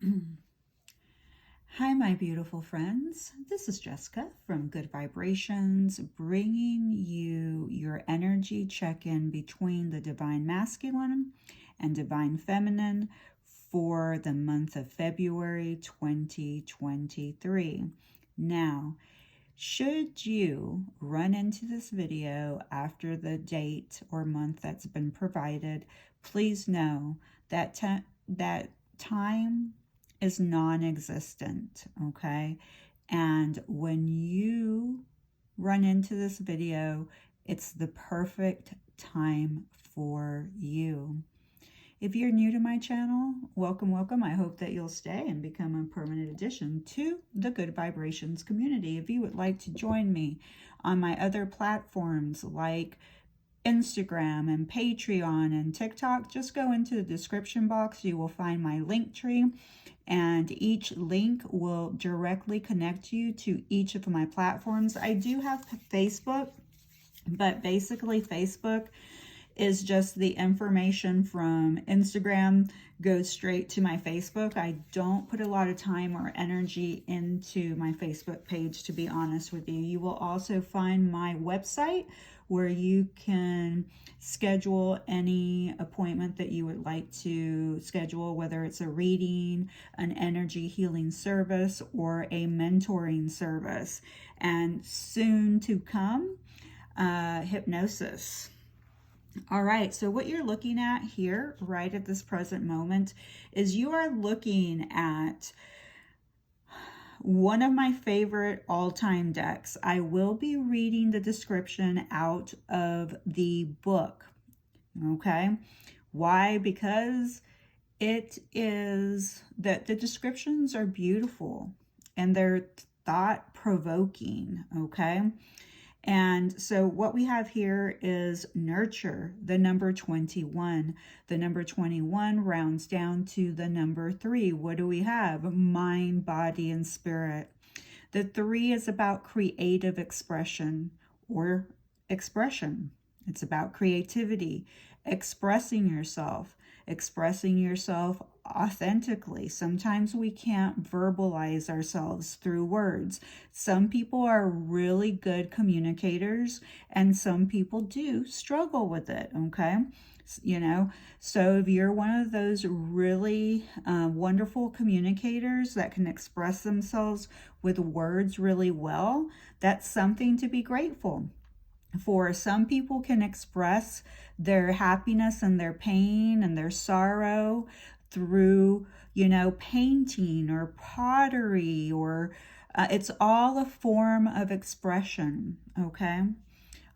Hi, my beautiful friends. This is Jessica from Good Vibrations, bringing you your energy check-in between the Divine Masculine and Divine Feminine for the month of February 2023. Now, should you run into this video after the date or month that's been provided, please know that that time is non-existent, okay? And when you run into this video, it's the perfect time for you. If you're new to my channel, welcome, welcome. I hope that you'll stay and become a permanent addition to the Good Vibrations community. If you would like to join me on my other platforms like Instagram and Patreon and TikTok, just go into the description box. You will find my link tree, and each link will directly connect you to each of my platforms. I do have Facebook, but basically Facebook is just the information from Instagram goes straight to my Facebook. I don't put a lot of time or energy into my Facebook page, to be honest with you. You will also find my website where you can schedule any appointment that you would like to schedule, whether it's a reading, an energy healing service, or a mentoring service. And soon to come, hypnosis. All right, so what you're looking at here right at this present moment is you are looking at one of my favorite all-time decks. I will be reading the description out of the book, okay? Why? Because it is that the descriptions are beautiful and they're thought-provoking, okay? And so what we have here is nurture, the number 21. The number 21 rounds down to the number 3. What do we have? Mind, body, and spirit. The 3 is about creative expression or expression. It's about creativity, expressing yourself authentically. Sometimes we can't verbalize ourselves through words. Some people are really good communicators and some people do struggle with it, okay? You know, so if you're one of those really wonderful communicators that can express themselves with words really well, that's something to be grateful for. Some people can express their happiness and their pain and their sorrow through, painting or pottery, or it's all a form of expression, okay?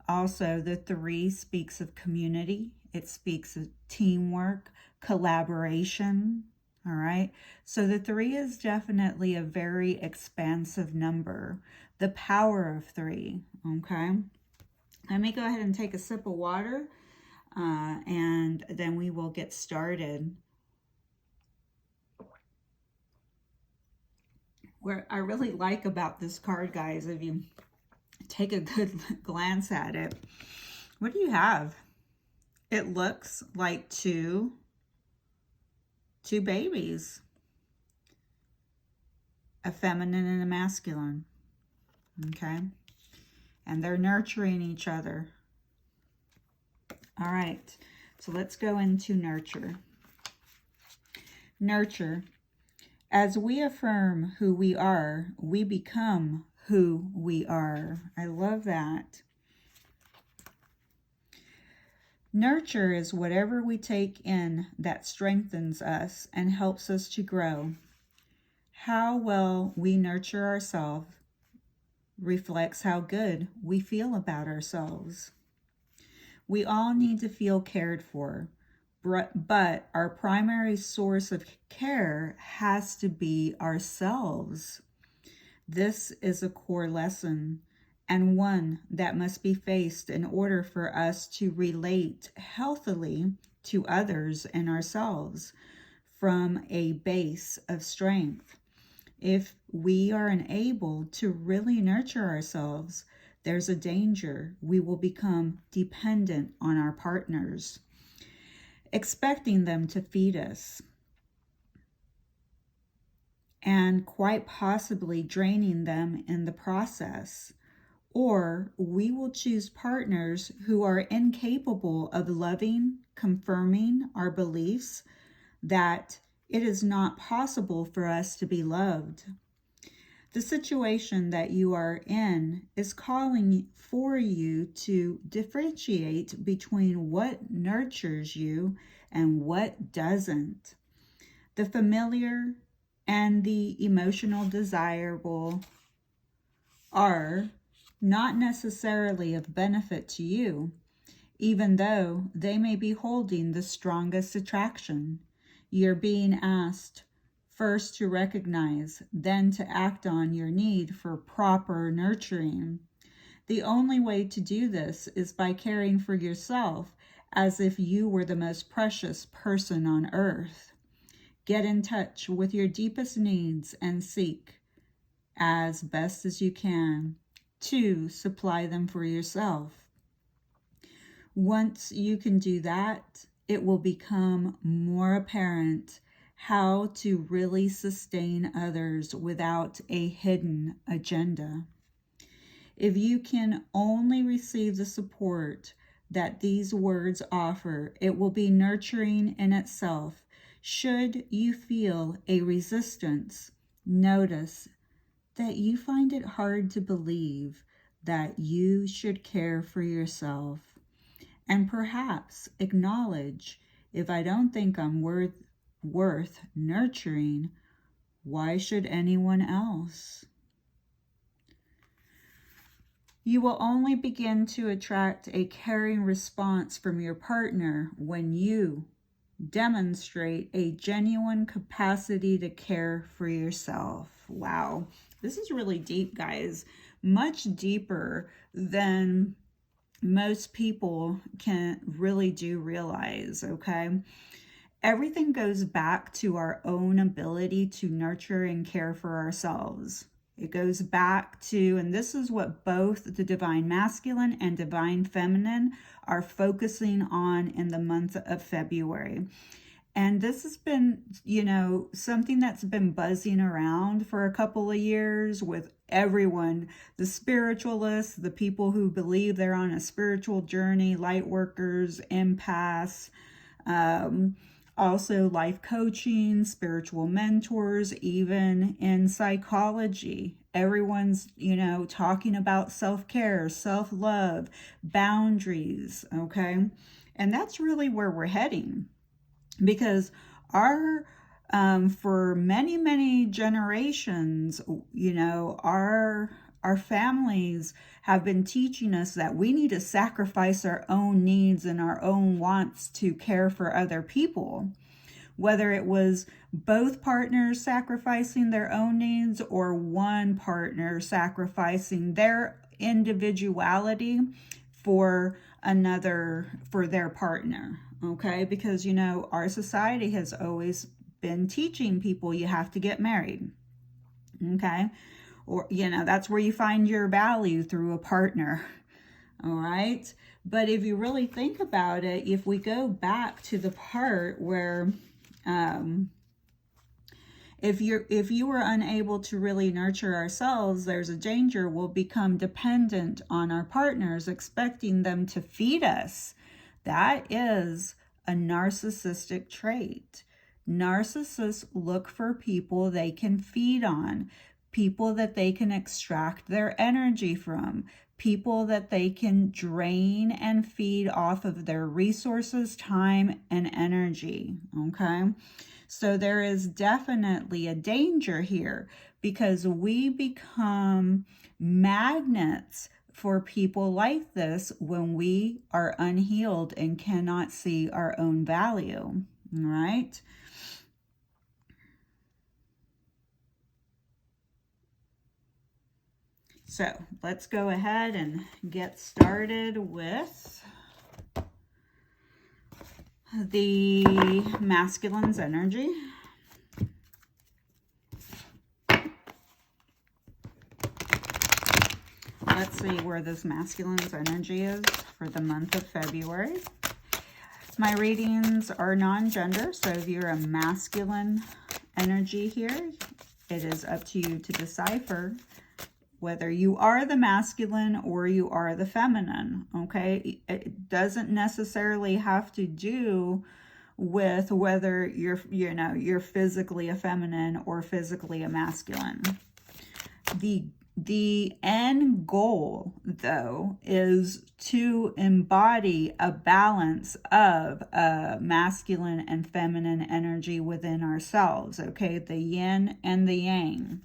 Also, the 3 speaks of community. It speaks of teamwork, collaboration, all right? So the 3 is definitely a very expansive number. The power of 3, okay? Let me go ahead and take a sip of water, and then we will get started. What I really like about this card, guys, if you take a good glance at it, what do you have? It looks like two babies, a feminine and a masculine, okay? And they're nurturing each other. All right, so let's go into nurture. Nurture. As we affirm who we are, we become who we are. I love that. Nurture is whatever we take in that strengthens us and helps us to grow. How well we nurture ourselves reflects how good we feel about ourselves. We all need to feel cared for, but our primary source of care has to be ourselves. This is a core lesson, and one that must be faced in order for us to relate healthily to others and ourselves from a base of strength. If we are unable to really nurture ourselves, there's a danger we will become dependent on our partners, expecting them to feed us. and quite possibly draining them in the process. Or we will choose partners who are incapable of loving, confirming our beliefs that it is not possible for us to be loved. The situation that you are in is calling for you to differentiate between what nurtures you and what doesn't. The familiar and the emotional desirable are not necessarily of benefit to you, even though they may be holding the strongest attraction. You're being asked first to recognize, then to act on your need for proper nurturing. The only way to do this is by caring for yourself as if you were the most precious person on earth. Get in touch with your deepest needs and seek, as best as you can, to supply them for yourself. Once you can do that, it will become more apparent how to really sustain others without a hidden agenda. If you can only receive the support that these words offer, it will be nurturing in itself. Should you feel a resistance, notice that you find it hard to believe that you should care for yourself. And perhaps acknowledge, if I don't think I'm worth nurturing, why should anyone else? You will only begin to attract a caring response from your partner when you demonstrate a genuine capacity to care for yourself. Wow, this is really deep, guys. Much deeper than most people can really do realize, okay? Everything goes back to our own ability to nurture and care for ourselves. It goes back to, and this is what both the divine masculine and divine feminine are focusing on in the month of February. And this has been, something that's been buzzing around for a couple of years with everyone, the spiritualists, the people who believe they're on a spiritual journey, light workers, empaths, also life coaching, spiritual mentors, even in psychology. Everyone's, talking about self-care, self-love, boundaries, okay? And that's really where we're heading, because our for many generations, our families have been teaching us that we need to sacrifice our own needs and our own wants to care for other people. Whether it was both partners sacrificing their own needs or one partner sacrificing their individuality for their partner, okay? Because, our society has always been teaching people you have to get married, okay? Or, that's where you find your value, through a partner, all right? But if you really think about it, if we go back to the part where if you were unable to really nurture ourselves, there's a danger we'll become dependent on our partners, expecting them to feed us. That is a narcissistic trait. Narcissists look for people they can feed on, people that they can extract their energy from, people that they can drain and feed off of their resources, time, and energy, okay? So there is definitely a danger here, because we become magnets for people like this when we are unhealed and cannot see our own value, all right? So let's go ahead and get started with the masculine's energy. Let's see where this masculine's energy is for the month of February. My readings are non-gender, so if you're a masculine energy here, It is up to you to decipher whether you are the masculine or you are the feminine, okay? It doesn't necessarily have to do with whether you're physically a feminine or physically a masculine. The end goal, though, is to embody a balance of masculine and feminine energy within ourselves, okay? The yin and the yang.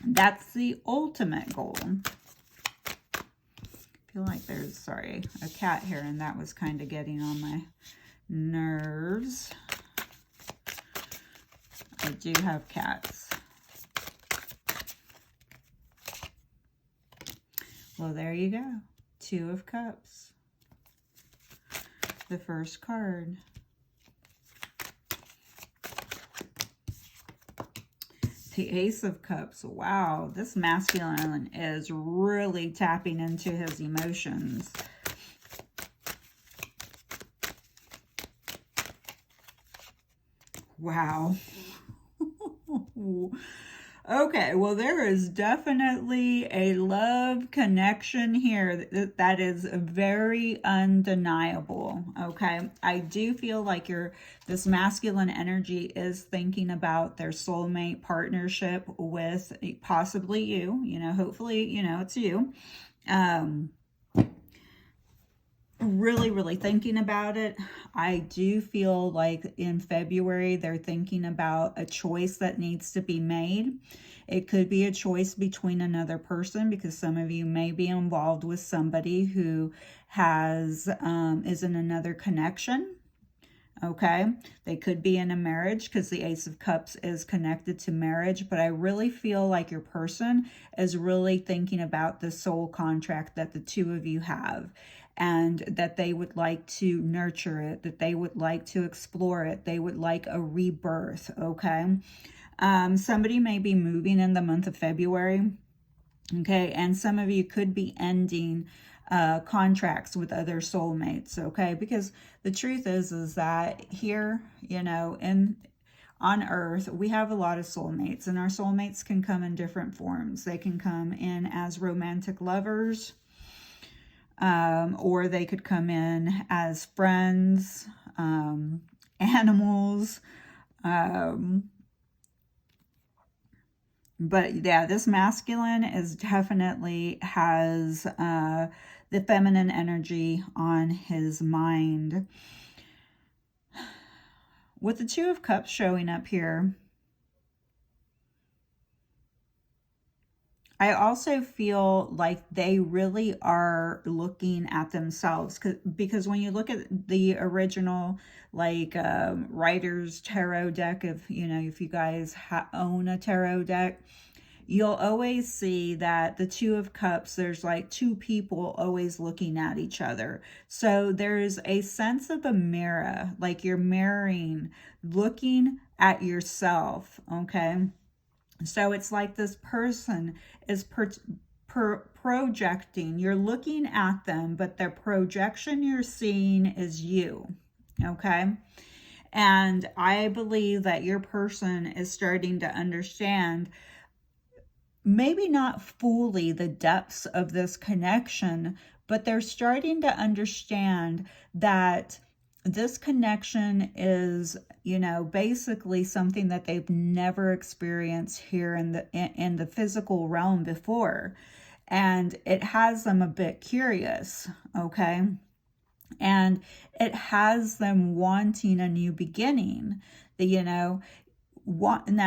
That's the ultimate goal. I feel like there's, sorry, a cat here, and that was kind of getting on my nerves. I do have cats. Well, there you go. Two of Cups. The first card. The Ace of Cups. Wow, this masculine is really tapping into his emotions. Wow. Okay, well, there is definitely a love connection here that is very undeniable, okay? I do feel like this masculine energy is thinking about their soulmate partnership with possibly you know, hopefully, you know, it's you. Really thinking about it. I do feel like in February they're thinking about a choice that needs to be made. It could be a choice between another person, because some of you may be involved with somebody who has is in another connection. Okay, they could be in a marriage, because the Ace of Cups is connected to marriage, but I really feel like your person is really thinking about the soul contract that the two of you have, and that they would like to nurture it, that they would like to explore it, they would like a rebirth, okay? Somebody may be moving in the month of February, okay, and some of you could be ending contracts with other soulmates, okay? Because the truth is that here, you know, on Earth, we have a lot of soulmates, and our soulmates can come in different forms. They can come in as romantic lovers, or they could come in as friends, animals, but yeah, this masculine is definitely has the feminine energy on his mind. With the Two of Cups showing up here, I also feel like they really are looking at themselves, because when you look at the original, like, Rider's Tarot deck, if you guys own a tarot deck, you'll always see that the Two of Cups, there's like two people always looking at each other. So there's a sense of a mirror, like you're mirroring, looking at yourself, okay? So it's like this person is projecting. You're looking at them, but the projection you're seeing is you, okay? And I believe that your person is starting to understand, maybe not fully the depths of this connection, but they're starting to understand that this connection is, basically something that they've never experienced here in the physical realm before. And it has them a bit curious, okay? And it has them wanting a new beginning. Now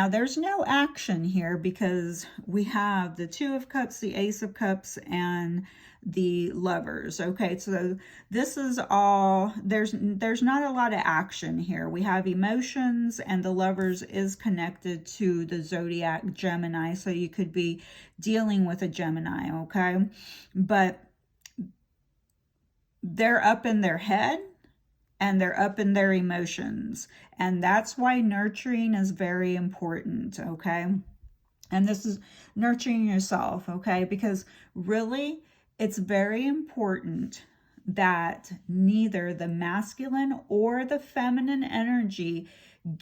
there's no action here, because we have the Two of Cups, the Ace of Cups, and the Lovers. Okay, so this is all, there's not a lot of action here. We have emotions, and the Lovers is connected to the zodiac Gemini, so you could be dealing with a Gemini, okay? But they're up in their head, and they're up in their emotions. And that's why nurturing is very important, okay? And this is nurturing yourself, okay? Because really, it's very important that neither the masculine or the feminine energy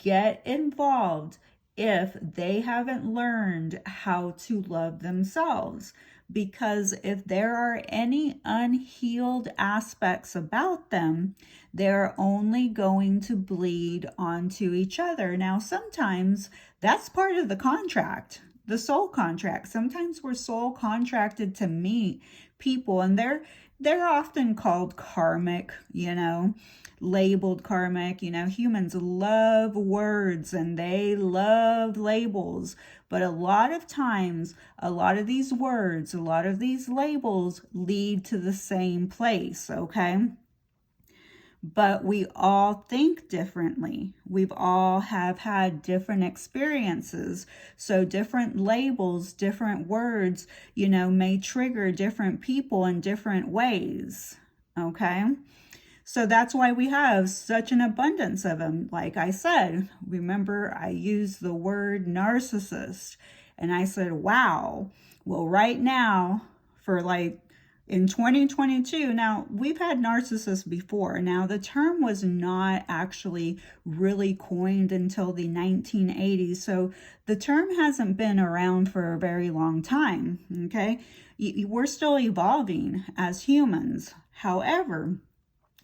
get involved if they haven't learned how to love themselves. Because if there are any unhealed aspects about them, they're only going to bleed onto each other. Now, sometimes that's part of the contract, the soul contract. Sometimes we're soul contracted to meet people, and they're often called karmic, labeled karmic. Humans love words and they love labels, but a lot of times, a lot of these words, a lot of these labels lead to the same place, okay? But we all think differently. We've all have had different experiences. So different labels, different words, may trigger different people in different ways. Okay. So that's why we have such an abundance of them. Like I said, remember I used the word narcissist and I said, wow. Well, right now for in 2022, now we've had narcissists before. Now the term was not actually really coined until the 1980s. So the term hasn't been around for a very long time, okay? We're still evolving as humans. However,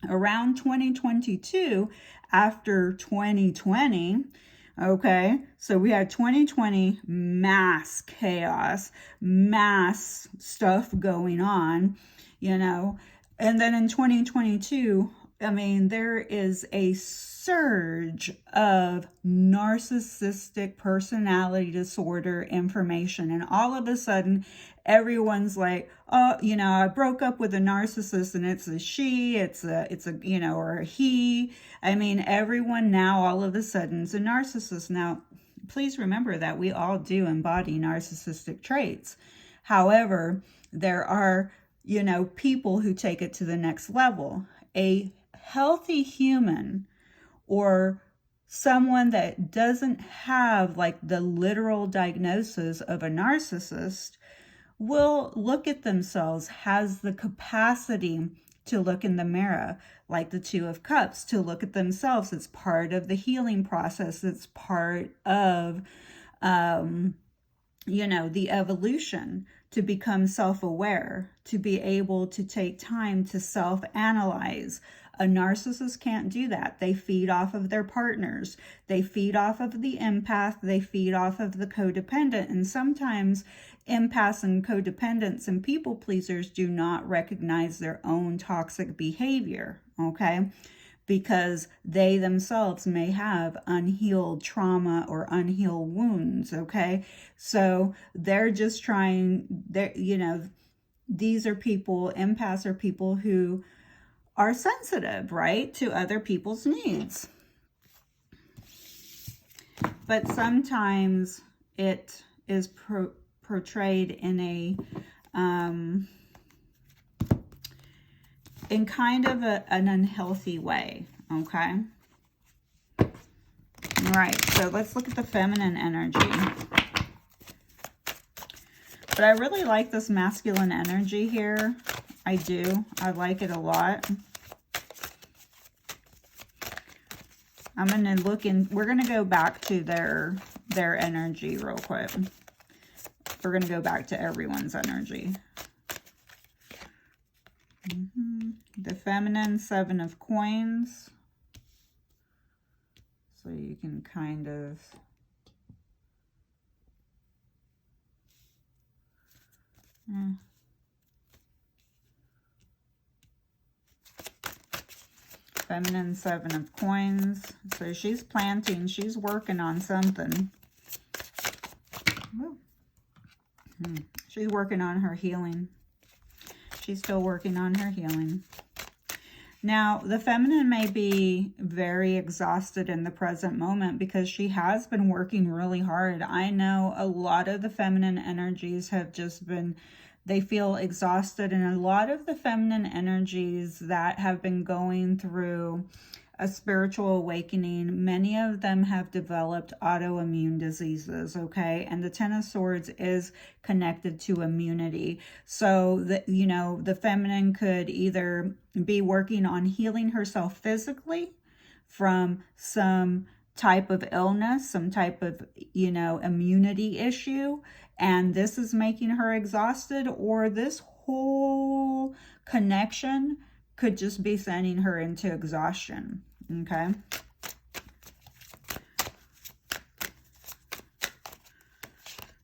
around 2022, after 2020, okay, so we had 2020 mass chaos, mass stuff going on, and then in 2022, there is a surge of narcissistic personality disorder information, and all of a sudden everyone's like, oh, I broke up with a narcissist, and it's a she, it's a or a he. Everyone now all of a sudden is a narcissist. Now, please remember that we all do embody narcissistic traits. However, there are, people who take it to the next level. A healthy human, or someone that doesn't have the literal diagnosis of a narcissist, will look at themselves, has the capacity to look in the mirror, like the Two of Cups, to look at themselves. It's part of the healing process. It's part of, the evolution, to become self-aware, to be able to take time to self-analyze. A narcissist can't do that. They feed off of their partners. They feed off of the empath. They feed off of the codependent. And sometimes empaths and codependents and people pleasers do not recognize their own toxic behavior, okay? Because they themselves may have unhealed trauma or unhealed wounds, okay? So they're just trying, these are people, empaths are people who are sensitive, right, to other people's needs. But sometimes it is portrayed in a in kind of an unhealthy way, okay? All right, so let's look at the feminine energy. But I really like this masculine energy here. I do. I like it a lot. I'm going to look in, we're going to go back to their energy real quick. We're going to go back to everyone's energy. The feminine, Seven of Coins. So you can kind of... Feminine, Seven of Coins. So she's planting, she's working on something. She's working on her healing. She's still working on her healing. Now, the feminine may be very exhausted in the present moment because she has been working really hard. I know a lot of the feminine energies have just been, they feel exhausted, and a lot of the feminine energies that have been going through a spiritual awakening, many of them have developed autoimmune diseases, okay? And the Ten of Swords is connected to immunity. So, the feminine could either be working on healing herself physically from some type of illness, some type of, immunity issue, and this is making her exhausted, or this whole connection could just be sending her into exhaustion, okay?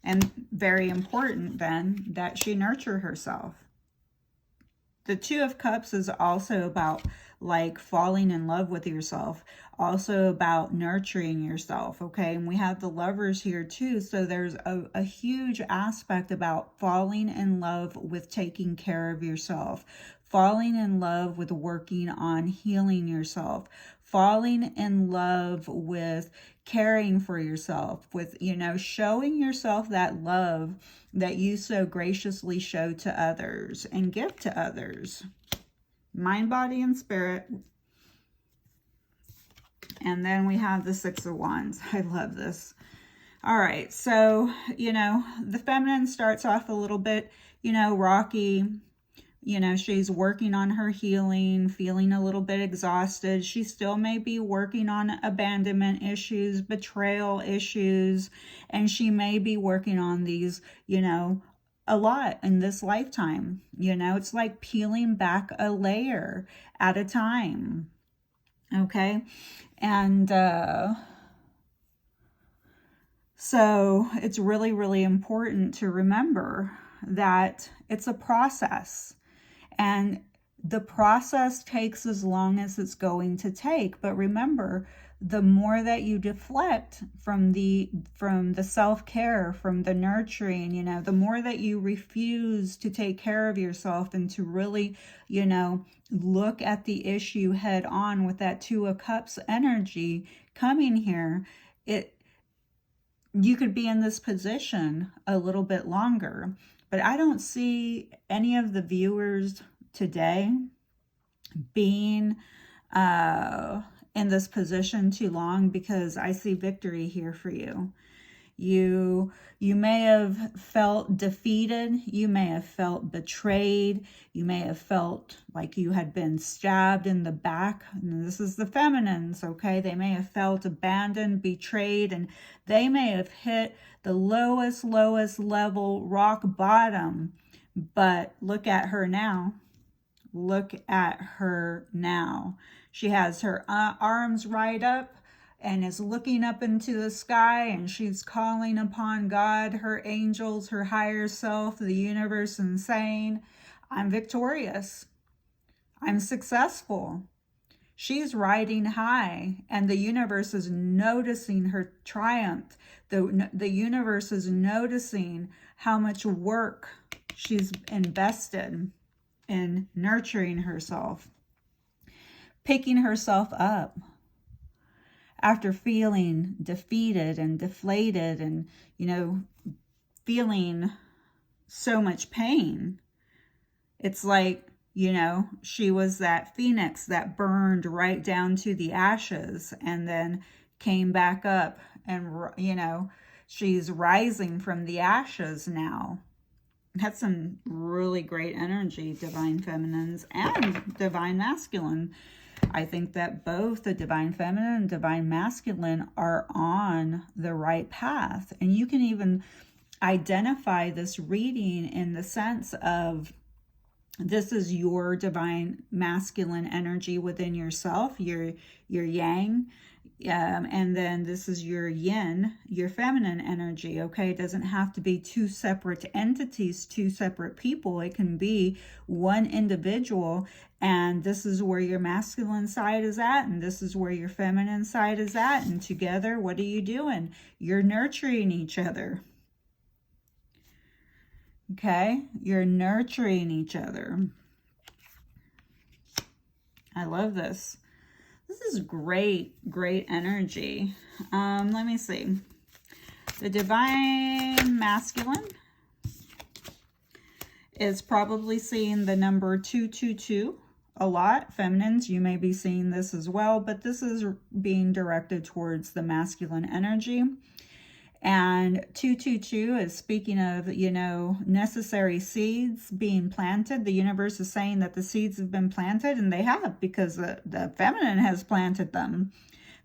And very important then that she nurture herself. The Two of Cups is also about like falling in love with yourself, also about nurturing yourself, okay? And we have the Lovers here too, so there's a huge aspect about falling in love with taking care of yourself, falling in love with working on healing yourself, falling in love with caring for yourself, with, showing yourself that love that you so graciously show to others and give to others. Mind, body, and spirit. And then we have the Six of Wands. I love this. All right, so, the feminine starts off a little bit, rocky. She's working on her healing, feeling a little bit exhausted. She still may be working on abandonment issues, betrayal issues, and she may be working on these, a lot in this lifetime. It's like peeling back a layer at a time. Okay. And so it's really, really important to remember that it's a process. And the process takes as long as it's going to take. But remember, the more that you deflect from the self-care, from the nurturing, the more that you refuse to take care of yourself and to really, look at the issue head on with that Two of Cups energy coming here, you could be in this position a little bit longer. But I don't see any of the viewers today being in this position too long, because I see victory here for you. You may have felt defeated. You may have felt betrayed. You may have felt like you had been stabbed in the back. And this is the feminines, okay? They may have felt abandoned, betrayed, and they may have hit the lowest level, rock bottom. But look at her now. Look at her now. She has her arms right up and is looking up into the sky, and she's calling upon God, her angels, her higher self, the universe, and saying, I'm victorious. I'm successful. She's riding high, and the universe is noticing her triumph. The universe is noticing how much work she's invested in nurturing herself, picking herself up after feeling defeated and deflated and, feeling so much pain. It's like, she was that phoenix that burned right down to the ashes and then came back up, and, she's rising from the ashes now. That's some really great energy, Divine Feminines and Divine Masculine. I think that both the Divine Feminine and Divine Masculine are on the right path. And you can even identify this reading in the sense of, this is your Divine Masculine energy within yourself, your yang. And then this is your yin, your feminine energy, okay? It doesn't have to be two separate entities, two separate people. It can be one individual, and this is where your masculine side is at, and this is where your feminine side is at, and together, what are you doing? You're nurturing each other, okay? You're nurturing each other. I love this. This is great energy. Let me see. The Divine Masculine is probably seeing the number 222 a lot. Feminines, you may be seeing this as well, but this is being directed towards the masculine energy. And 222 is speaking of, necessary seeds being planted. The universe is saying that the seeds have been planted, and they have, because the feminine has planted them.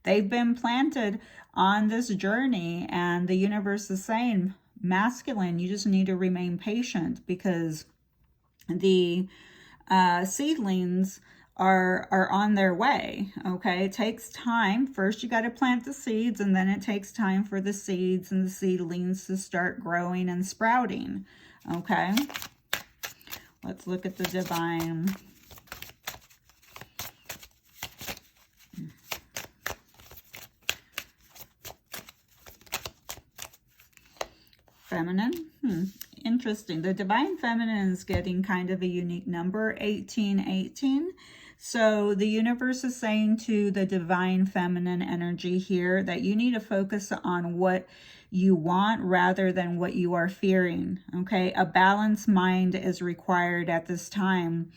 They've been planted on this journey, and the universe is saying, masculine, you just need to remain patient, because the seedlings are on their way. Okay, it takes time. First you got to plant the seeds, and then it takes time for the seeds and the seedlings to start growing and sprouting. Okay, let's look at the divine. Feminine. Interesting. The divine feminine is getting kind of a unique number, 1818. So the universe is saying to the divine feminine energy here that you need to focus on what you want rather than what you are fearing. Okay, a balanced mind is required at this time.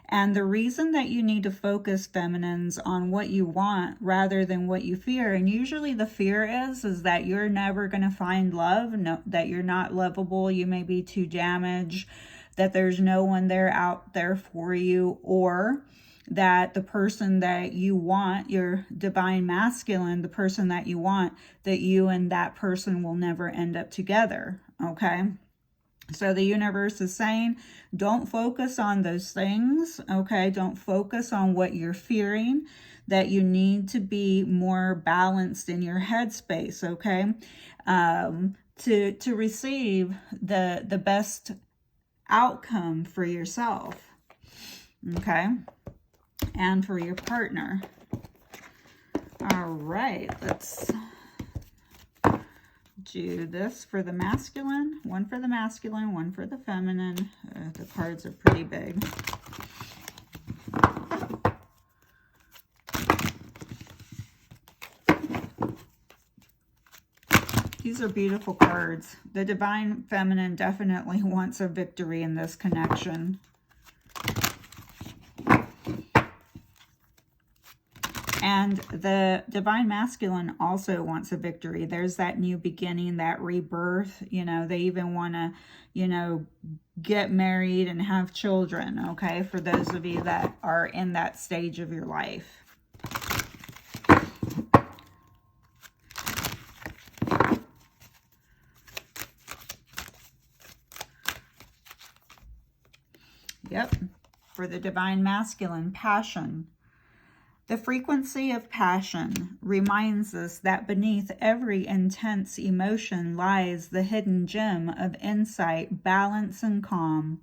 And the reason that you need to focus, feminines, on what you want rather than what you fear, and usually the fear is that you're never going to find love, that you're not lovable, you may be too damaged, that there's no one there out there for you, or that the person that you want, your divine masculine, the person that you want, that you and that person will never end up together. Okay? So the universe is saying, don't focus on those things, okay? Don't focus on what you're fearing, that you need to be more balanced in your headspace, okay? To receive the best outcome for yourself, okay? And for your partner. All right, let's do this for the masculine, one for the masculine, one for the feminine. The cards are pretty big. These are beautiful cards. The divine feminine definitely wants a victory in this connection. And the divine masculine also wants a victory. There's that new beginning, that rebirth. You know, they even want to, you know, get married and have children, okay? For those of you that are in that stage of your life. Yep. For the divine masculine, passion. The frequency of passion reminds us that beneath every intense emotion lies the hidden gem of insight, balance, and calm.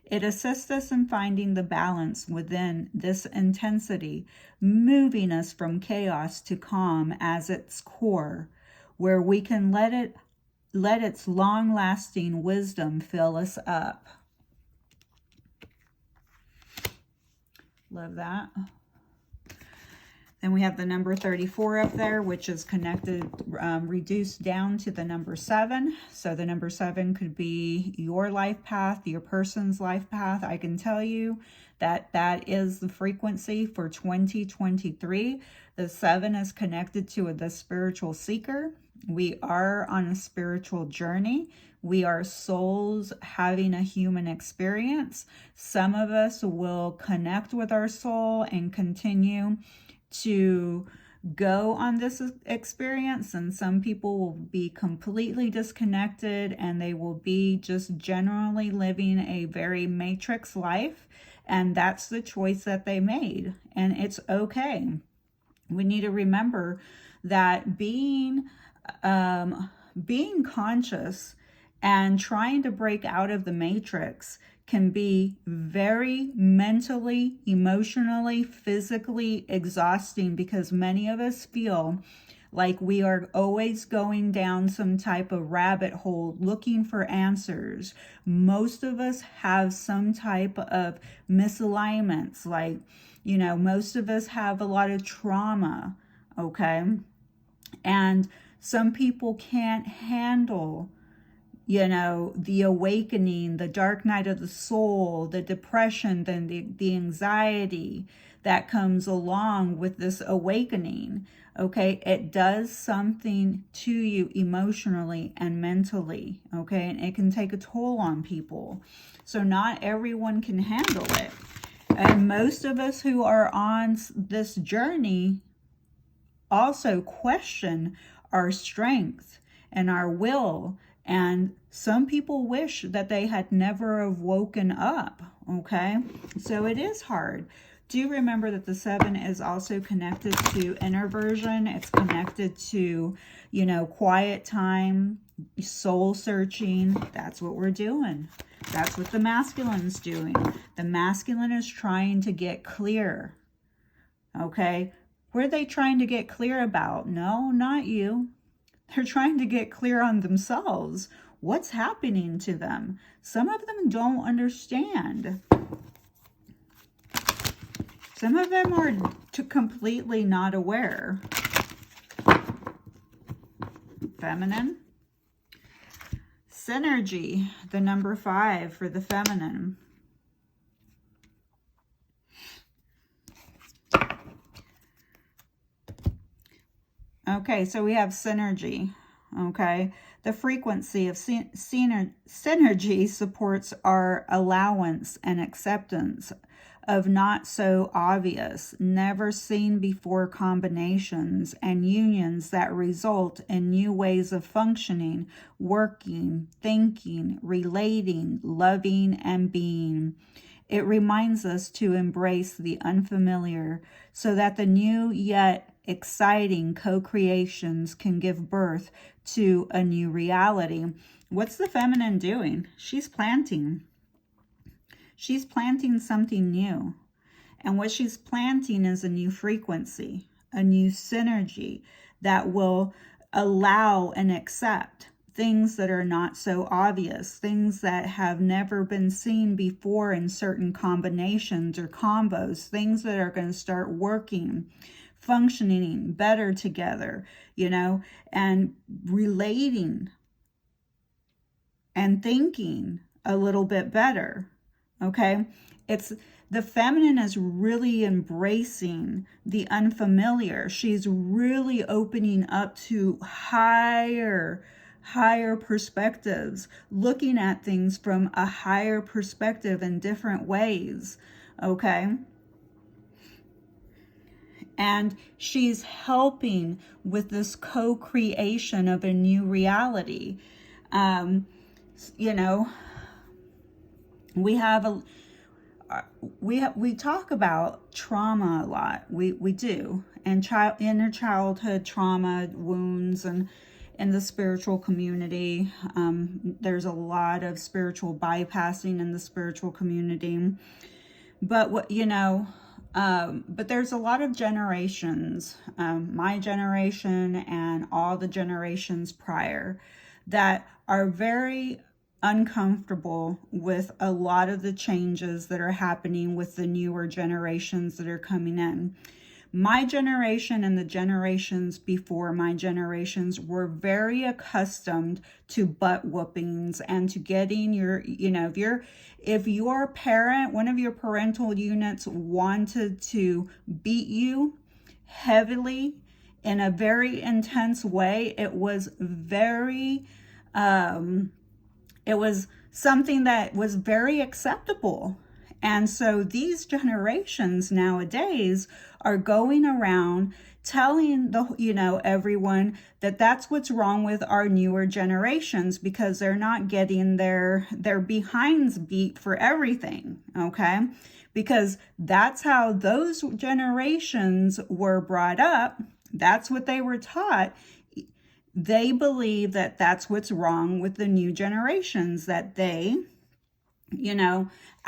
It assists us in finding the balance within this intensity, moving us from chaos to calm as its core, where we can let its long-lasting wisdom fill us up. Love that. Then we have the number 34 up there, which is connected, reduced down to the number 7. So the number 7 could be your life path, your person's life path. I can tell you that that is the frequency for 2023. The 7 is connected to the spiritual seeker. We are on a spiritual journey. We are souls having a human experience. Some of us will connect with our soul and continue to go on this experience, and some people will be completely disconnected and they will be just generally living a very matrix life, and that's the choice that they made, and it's okay. We need to remember that being conscious and trying to break out of the matrix can be very mentally, emotionally, physically exhausting, because many of us feel like we are always going down some type of rabbit hole looking for answers. Most of us have some type of misalignments, like, you know, most of us have a lot of trauma, okay? And some people can't handle, you know, the awakening, the dark night of the soul, the depression, then the anxiety that comes along with this awakening. Okay, it does something to you emotionally and mentally. Okay, and it can take a toll on people. So not everyone can handle it. And most of us who are on this journey also question our strength and our will. And some people wish that they had never have woken up, okay? So it is hard. Do remember that the 7 is also connected to introversion. It's connected to, you know, quiet time, soul searching. That's what we're doing. That's what the masculine's doing. The masculine is trying to get clear, okay? What are they trying to get clear about? No, not you. They're trying to get clear on themselves. What's happening to them? Some of them don't understand. Some of them are completely not aware. Feminine. Synergy, the number 5 for the feminine. Okay, so we have synergy, okay? The frequency of synergy supports our allowance and acceptance of not so obvious, never seen before combinations and unions that result in new ways of functioning, working, thinking, relating, loving, and being. It reminds us to embrace the unfamiliar so that the new yet exciting co-creations can give birth to a new reality. What's the feminine doing? She's planting. She's planting something new. And what she's planting is a new frequency, a new synergy that will allow and accept things that are not so obvious, things that have never been seen before in certain combinations or combos, things that are going to start working, functioning better together, you know, and relating and thinking a little bit better. Okay, it's the feminine is really embracing the unfamiliar. She's really opening up to higher perspectives, looking at things from a higher perspective in different ways. Okay, and she's helping with this co-creation of a new reality. You know, we talk about trauma a lot. We do, and inner childhood trauma, wounds, and in the spiritual community, there's a lot of spiritual bypassing in the spiritual community. But what but there's a lot of generations, my generation and all the generations prior, that are very uncomfortable with a lot of the changes that are happening with the newer generations that are coming in. My generation and the generations before my generations were very accustomed to butt whoopings and to getting your, if your parent, one of your parental units wanted to beat you heavily in a very intense way, it was it was something that was very acceptable. And so these generations nowadays are going around telling everyone that that's what's wrong with our newer generations, because they're not getting their behinds beat for everything, okay? Because that's how those generations were brought up. That's what they were taught. They believe that that's what's wrong with the new generations, that they,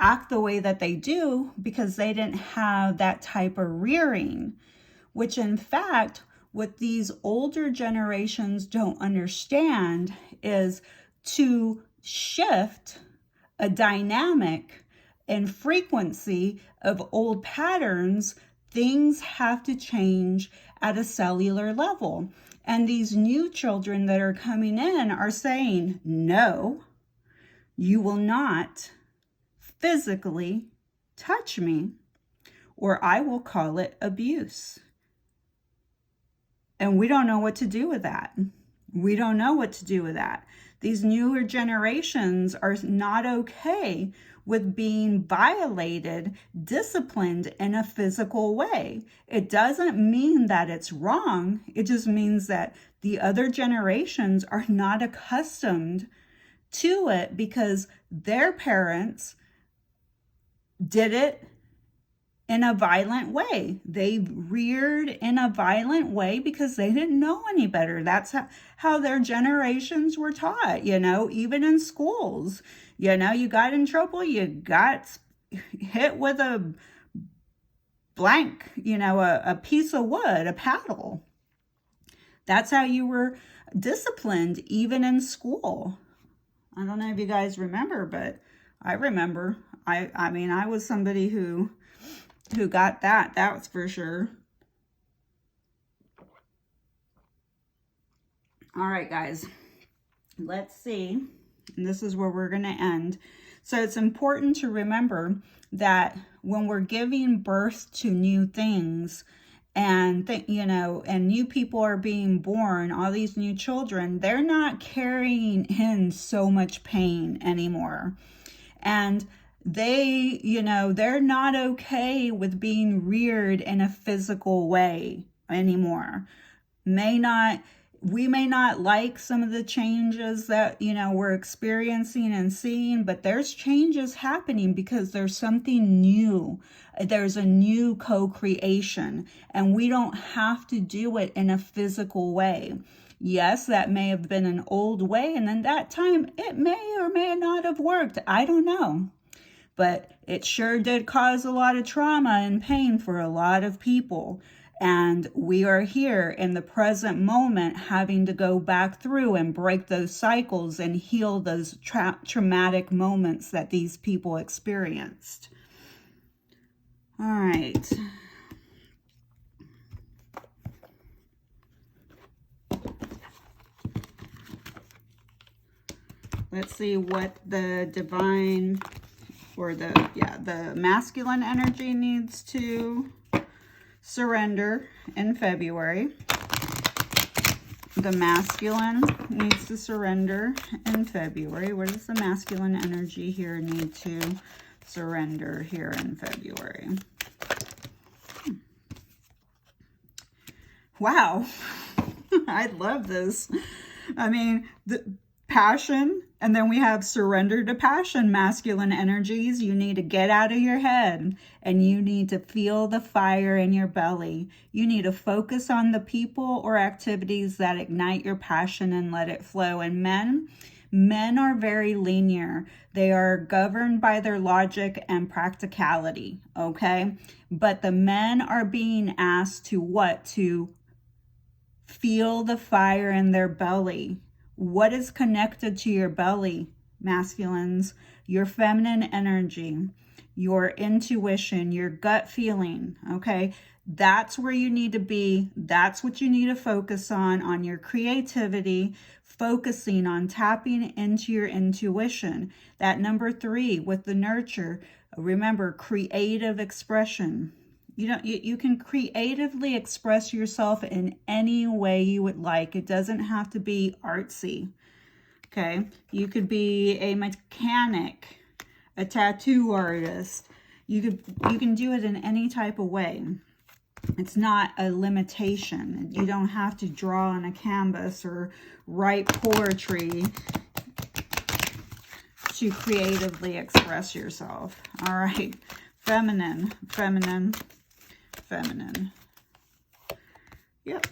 act the way that they do because they didn't have that type of rearing, which in fact, what these older generations don't understand is to shift a dynamic and frequency of old patterns, things have to change at a cellular level. And these new children that are coming in are saying, no, you will not physically touch me, or I will call it abuse. And we don't know what to do with that. We don't know what to do with that. These newer generations are not okay with being violated, disciplined in a physical way. It doesn't mean that it's wrong. It just means that the other generations are not accustomed to it because their parents did it in a violent way. They reared in a violent way because they didn't know any better. That's how their generations were taught, even in schools. You got in trouble, you got hit with a blank, a piece of wood, a paddle. That's how you were disciplined, even in school. I don't know if you guys remember, but I remember. I mean, I was somebody who got that's for sure. All right, guys, let's see. And this is where we're going to end. So it's important to remember that when we're giving birth to new things and and new people are being born, all these new children, they're not carrying in so much pain anymore. And they're not okay with being reared in a physical way anymore. We may not like some of the changes that, we're experiencing and seeing, but there's changes happening because there's something new. There's a new co-creation, and we don't have to do it in a physical way. Yes, that may have been an old way, and in that time, it may or may not have worked. I don't know. But it sure did cause a lot of trauma and pain for a lot of people. And we are here in the present moment having to go back through and break those cycles and heal those traumatic moments that these people experienced. All right. Let's see what the divine or the masculine energy needs to surrender in February. The masculine needs to surrender in February. What does the masculine energy here need to surrender here in February? Wow. I love this. I mean, the passion, and then we have surrender to passion, masculine energies. You need to get out of your head and you need to feel the fire in your belly. You need to focus on the people or activities that ignite your passion and let it flow. And men are very linear. They are governed by their logic and practicality, okay? But the men are being asked to what? To feel the fire in their belly. What is connected to your belly, masculines? Your feminine energy, your intuition, your gut feeling, okay? That's where you need to be. That's what you need to focus on your creativity, focusing on tapping into your intuition. That number 3 with the nurture, remember, creative expression. You can creatively express yourself in any way you would like. It doesn't have to be artsy, okay? You could be a mechanic, a tattoo artist. You can do it in any type of way. It's not a limitation. You don't have to draw on a canvas or write poetry to creatively express yourself. All right, feminine. Yep.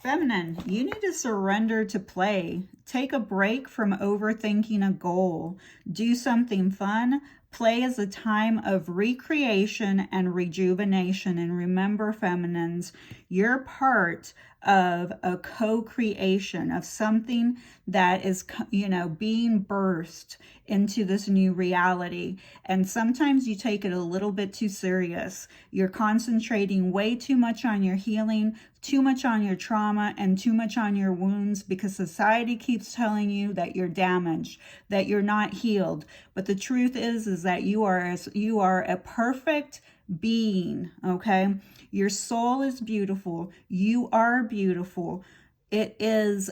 Feminine, you need to surrender to play. Take a break from overthinking a goal. Do something fun. Play is a time of recreation and rejuvenation. And remember, feminines, you're part of a co-creation of something that is, being birthed into this new reality. And sometimes you take it a little bit too serious. You're concentrating way too much on your healing, too much on your trauma, and too much on your wounds because society keeps telling you that you're damaged, that you're not healed. But the truth is that you are a perfect being, okay? Your soul is beautiful. You are beautiful. It is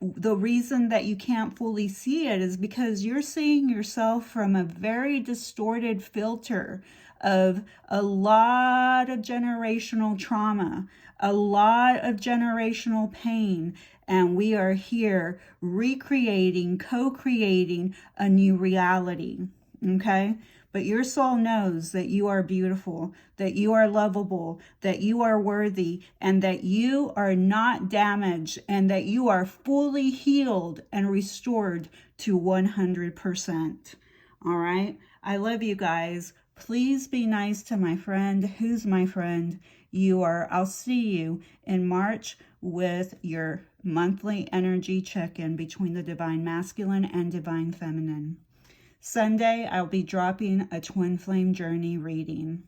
the reason that you can't fully see it is because you're seeing yourself from a very distorted filter of a lot of generational trauma, a lot of generational pain, and we are here recreating, co-creating a new reality, okay? But your soul knows that you are beautiful, that you are lovable, that you are worthy, and that you are not damaged, and that you are fully healed and restored to 100%. All right? I love you guys. Please be nice to my friend. Who's my friend? You are. I'll see you in March with your monthly energy check-in between the Divine Masculine and Divine Feminine. Sunday, I'll be dropping a Twin Flame Journey reading.